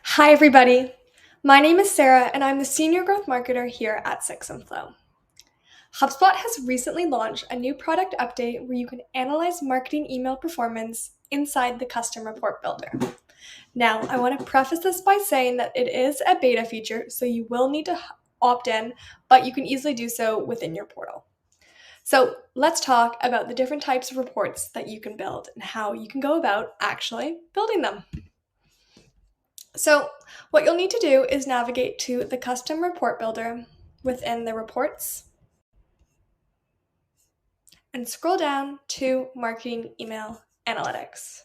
Hi, everybody. My name is Sarah, and I'm the Senior Growth Marketer here at Six and Flow. HubSpot has recently launched a new product update where you can analyze marketing email performance inside the Custom Report Builder. Now, I want to preface this by saying that it is a beta feature, so you will need to opt in, but you can easily do so within your portal. So, let's talk about the different types of reports that you can build and how you can go about actually building them. So what you'll need to do is navigate to the custom report builder within the reports and scroll down to marketing email analytics.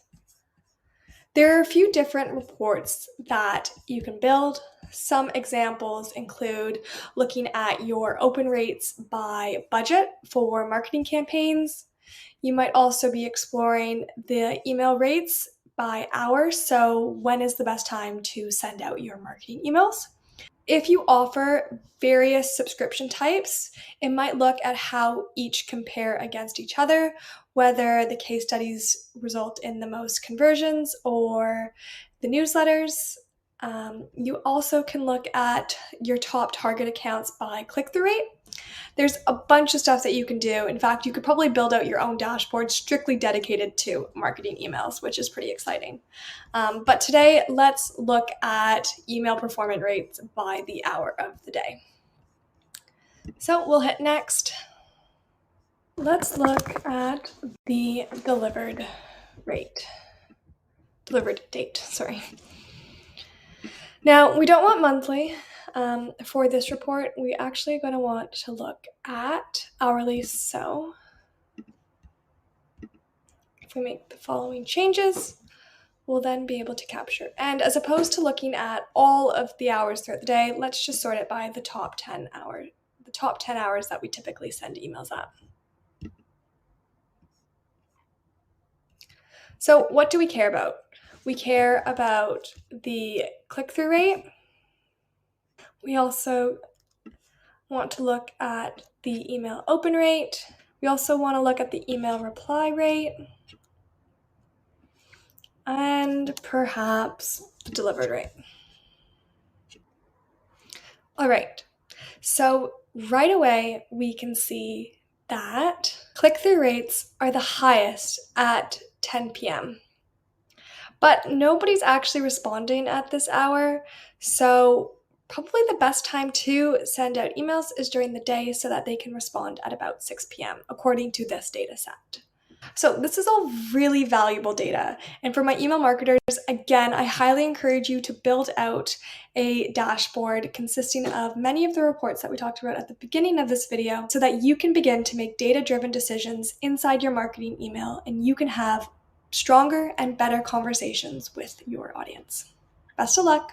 There are a few different reports that you can build. Some examples include looking at your open rates by budget for marketing campaigns. You might also be exploring the email rates by hour, so when is the best time to send out your marketing emails? If you offer various subscription types, it might look at how each compare against each other, whether the case studies result in the most conversions or the newsletters. You also can look at your top target accounts by click-through rate. There's a bunch of stuff that you can do. In fact, you could probably build out your own dashboard strictly dedicated to marketing emails, which is pretty exciting. But today, let's look at email performance rates by the hour of the day. So we'll hit next. Let's look at the delivered date, sorry. Now, we don't want monthly. For this report, we actually going to want to look at hourly. So if we make the following changes, we'll then be able to capture. And as opposed to looking at all of the hours throughout the day, let's just sort it by the top 10 hours that we typically send emails at. So what do we care about? We care about the click-through rate. We also want to look at the email open rate. We also want to look at the email reply rate and perhaps the delivered rate. All right, so right away we can see that click-through rates are the highest at 10 p.m. But nobody's actually responding at this hour, so probably the best time to send out emails is during the day so that they can respond at about 6 p.m. according to this data set. So this is all really valuable data. And for my email marketers, again, I highly encourage you to build out a dashboard consisting of many of the reports that we talked about at the beginning of this video so that you can begin to make data-driven decisions inside your marketing email and you can have stronger and better conversations with your audience. Best of luck.